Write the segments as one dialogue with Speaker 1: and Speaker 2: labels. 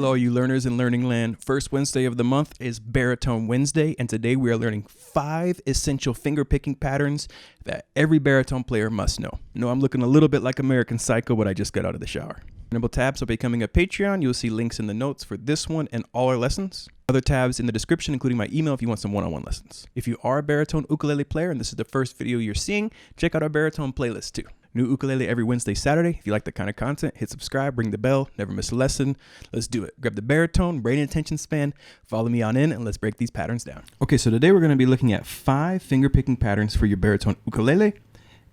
Speaker 1: Hello, you learners in Learning Land. First Wednesday of the month is Baritone Wednesday, and today we are learning 5 essential fingerpicking patterns that every baritone player must know. No, I'm looking a little bit like American Psycho, but I just got out of the shower. Enable tabs of becoming a Patreon. You'll see links in the notes for this one and all our lessons. Other tabs in the description, including my email if you want some one-on-one lessons. If you are a baritone ukulele player and this is the first video you're seeing, check out our baritone playlist too. New ukulele every Wednesday, Saturday. If you like the kind of content, hit subscribe, ring the bell, never miss a lesson. Let's do it. Grab the baritone, brain and attention span, follow me on in, and let's break these patterns down. Okay, so today we're going to be looking at 5 fingerpicking patterns for your baritone ukulele,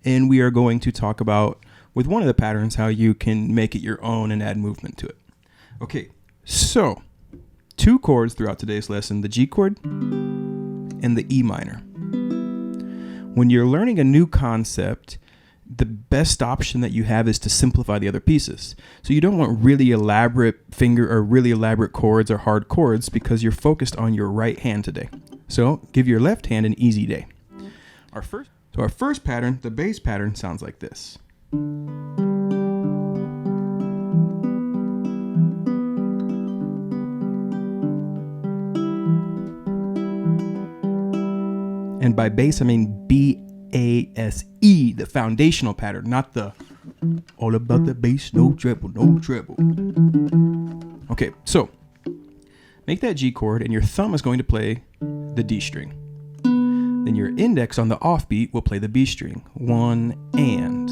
Speaker 1: and we are going to talk about, with one of the patterns, how you can make it your own and add movement to it. Okay, so 2 chords throughout today's lesson, the G chord and the E minor. When you're learning a new concept, the best option that you have is to simplify the other pieces. So you don't want really elaborate really elaborate chords or hard chords because you're focused on your right hand today. So give your left hand an easy day. Our first pattern, the bass pattern, sounds like this. And by bass, I mean B-A-S-E, the foundational pattern, not the all about the bass, no treble, no treble. Okay, so make that G chord and your thumb is going to play the D string. Then your index on the offbeat will play the B string, 1 and.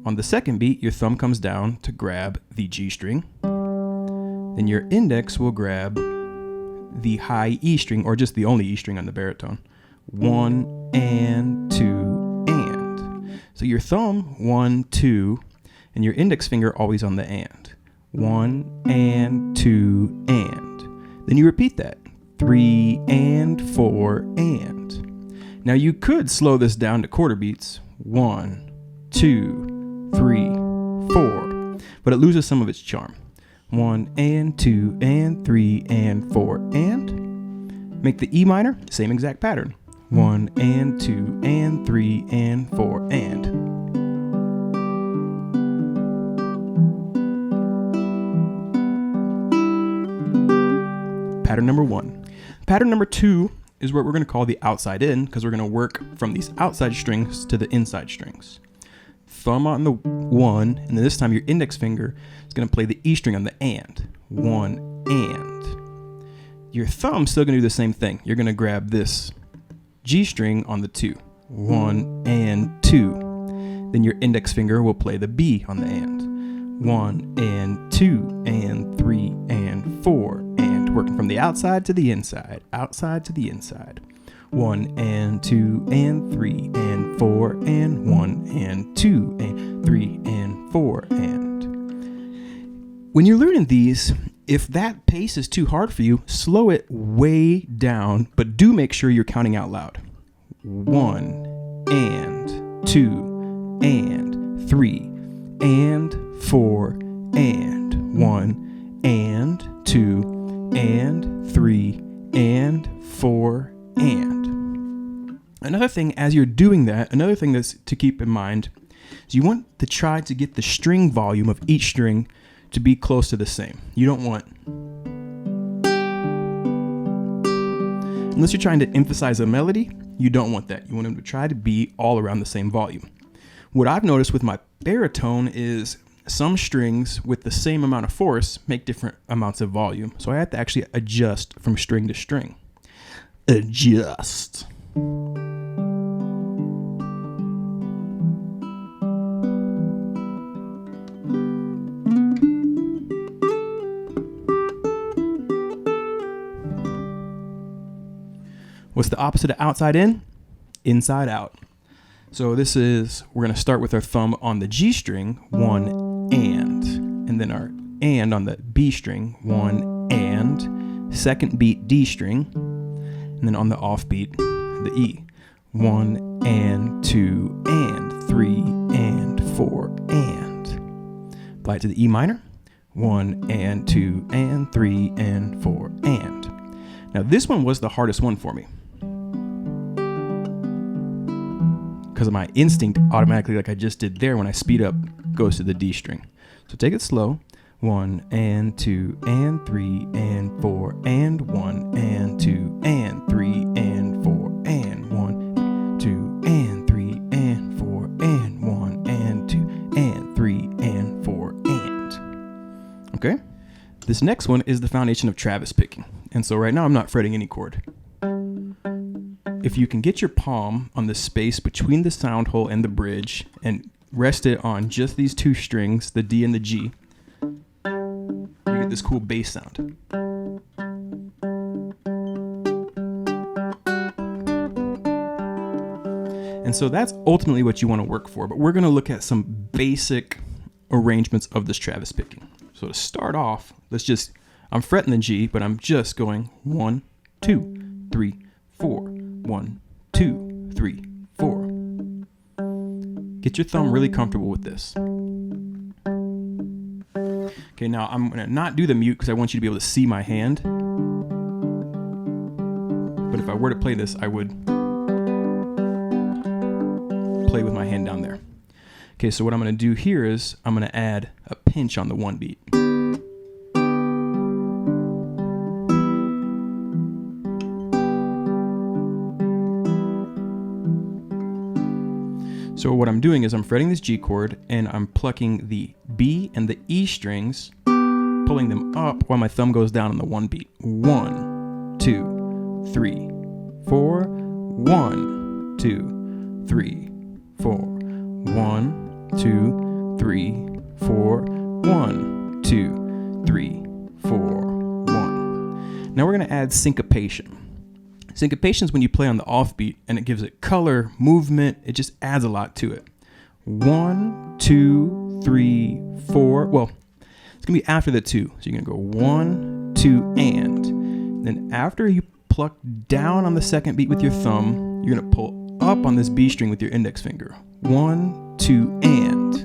Speaker 1: On the second beat, your thumb comes down to grab the G string. Then your index will grab the high E string, or just the only E string on the baritone. 1 and 2 and. So your thumb, 1, 2, and your index finger always on the and. 1 and 2 and. Then you repeat that. 3 and 4 and. Now you could slow this down to quarter beats. 1, 2, 3, 4. But it loses some of its charm. 1 and 2 and 3 and 4 and. Make the E minor, same exact pattern. 1 and 2 and 3 and 4 and. Pattern number 1. Pattern number 2 is what we're going to call the outside in, because we're going to work from these outside strings to the inside strings. Thumb on the 1, and then this time your index finger is going to play the E string on the and. 1 and. Your thumb's still going to do the same thing. You're going to grab this G string on the 2. 1 and 2. Then your index finger will play the B on the and. 1 and 2 and 3 and 4 and. Working from the outside to the inside. Outside to the inside. 1 and 2 and 3 and 4 and 1 and 2 and 3 and 4 and. When you're learning these, if that pace is too hard for you, slow it way down, but do make sure you're counting out loud. 1 and 2 and 3 and 4 and 1 and 2 and 3 and 4 and. Another thing as you're doing that, another thing that's to keep in mind is you want to try to get the string volume of each string to be close to the same. You don't want, unless you're trying to emphasize a melody, you don't want that. You want them to try to be all around the same volume. What I've noticed with my baritone is some strings with the same amount of force make different amounts of volume. So I have to actually adjust from string to string. Adjust. What's the opposite of outside in? Inside out. So this is, we're going to start with our thumb on the G string, 1 and then our and on the B string, 1 and, second beat D string, and then on the offbeat, the E, 1 and 2 and 3 and 4 and. Apply it to the E minor, 1 and 2 and 3 and 4 and. Now this one was the hardest one for me, because of my instinct automatically, like I just did there, when I speed up, goes to the D string. So take it slow. 1 and 2 and 3 and 4 and 1 and 2 and 3 and 4 and 1, 2 and 3 and 4 and 1 and 2 and 3 and 4 and. Okay? This next one is the foundation of Travis picking. And so right now I'm not fretting any chord. If you can get your palm on the space between the sound hole and the bridge and rest it on just these two strings, the D and the G, you get this cool bass sound. And so that's ultimately what you want to work for, but we're going to look at some basic arrangements of this Travis picking. So to start off, I'm fretting the G, but I'm just going 1, 2, 3, 4, 1, 2, 3, 4. Get your thumb really comfortable with this. Okay, now I'm going to not do the mute because I want you to be able to see my hand. But if I were to play this, I would play with my hand down there. Okay, so what I'm going to do here is I'm going to add a pinch on the 1 beat. So what I'm doing is I'm fretting this G chord and I'm plucking the B and the E strings, pulling them up while my thumb goes down on the 1 beat. 1, 2, 3, 4, 1, 2, 3, 4, 1, 2, 3, 4, 1, 2, 3, 4, 1. Now we're going to add syncopation. Syncopation is when you play on the offbeat and it gives it color, movement, it just adds a lot to it. 1, 2, 3, 4. Well, it's going to be after the 2. So you're going to go 1, 2, and. Then after you pluck down on the second beat with your thumb, you're going to pull up on this B string with your index finger. 1, 2, and.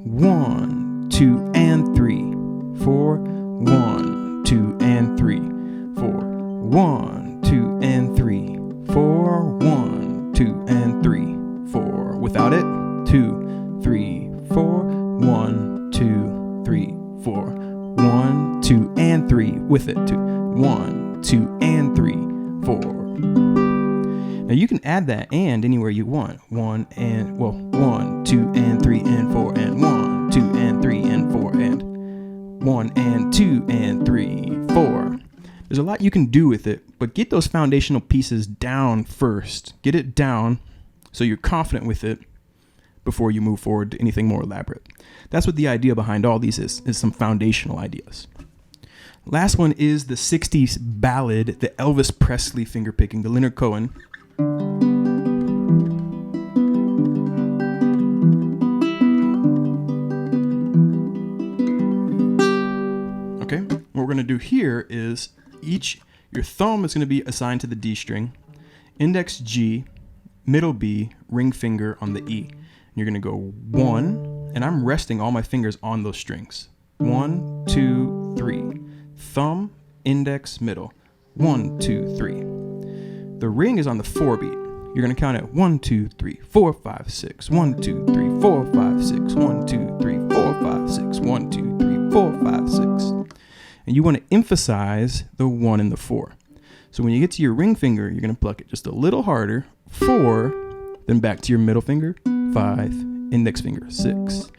Speaker 1: 1, 2, and 3, 4. 1, 2, and 3, 4. 1, 2 and 3, 4, 1, 2 and 3, 4. Without it, 2, 3, 4, 1, 2, 3, 4. 1, 2 and 3 with it, 2, 1, 2 and 3, 4. Now you can add that and anywhere you want. 1, 2 and 3 and 4 and 1, 2 and 3 and 4 and 1 and 2 and 3, 4. There's a lot you can do with it, but get those foundational pieces down first. Get it down so you're confident with it before you move forward to anything more elaborate. That's what the idea behind all these is some foundational ideas. Last one is the 60s ballad, the Elvis Presley fingerpicking, the Leonard Cohen. Okay, what we're going to do here is your thumb is going to be assigned to the D string, index G, middle B, ring finger on the E. And you're going to go 1, and I'm resting all my fingers on those strings. 1, 2, 3. Thumb, index, middle. 1, 2, 3. The ring is on the 4 beat. You're going to count it 1, 2, 3, 4, 5, 6. 1, 2, 3, 4, 5, 6. 1, 2, 3, 4, 5, 6. 1, 2, 3, 4, 5, 6. And you want to emphasize the 1 and the 4. So when you get to your ring finger, you're going to pluck it just a little harder. 4, then back to your middle finger. 5, index finger. 6.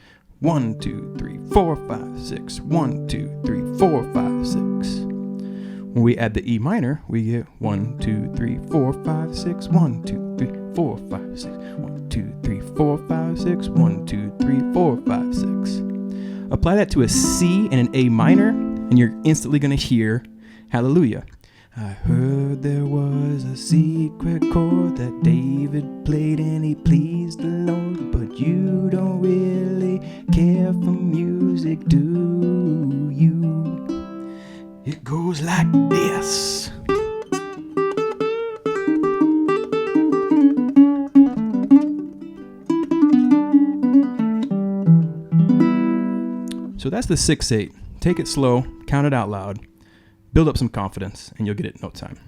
Speaker 1: 1, 2, 3, 4, 5, 6. 1, 2, 3, 4, 5, 6. When we add the E minor, we get 1, 2, 3, 4, 5, 6. 1, 2, 3, 4, 5, 6. 1, 2, 3, 4, 5, 6. 1, 2, 3, 4, 5, 6. Apply that to a C and an A minor, and you're instantly going to hear Hallelujah. I heard there was a secret chord that David played and he pleased the Lord, but you don't really care for music, do you? It goes like this. So that's the 6/8. Take it slow, count it out loud, build up some confidence, and you'll get it in no time.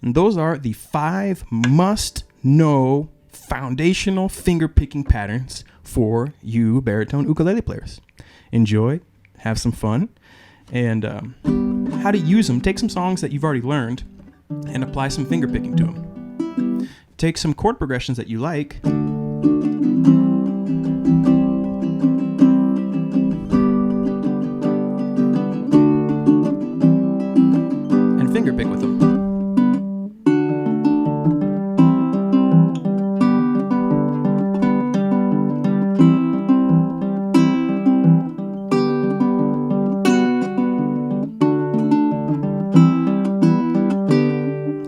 Speaker 1: And those are the 5 must-know foundational finger-picking patterns for you baritone ukulele players. Enjoy. have some fun, and how to use them. Take some songs that you've already learned and apply some finger picking to them. Take some chord progressions that you like and finger pick with them.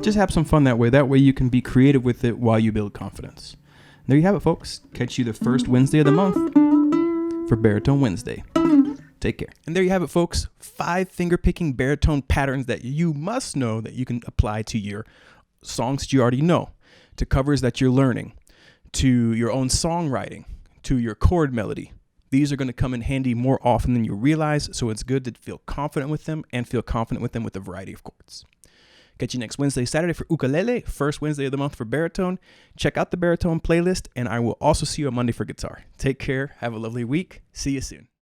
Speaker 1: Just have some fun that way. That way you can be creative with it while you build confidence. There you have it, folks. Catch you the first Wednesday of the month for Baritone Wednesday. Take care. And there you have it, folks. 5 finger-picking baritone patterns that you must know that you can apply to your songs that you already know, to covers that you're learning, to your own songwriting, to your chord melody. These are going to come in handy more often than you realize, so it's good to feel confident with them and feel confident with them with a variety of chords. Catch you next Wednesday, Saturday for ukulele, first Wednesday of the month for baritone. Check out the baritone playlist, and I will also see you on Monday for guitar. Take care. Have a lovely week. See you soon.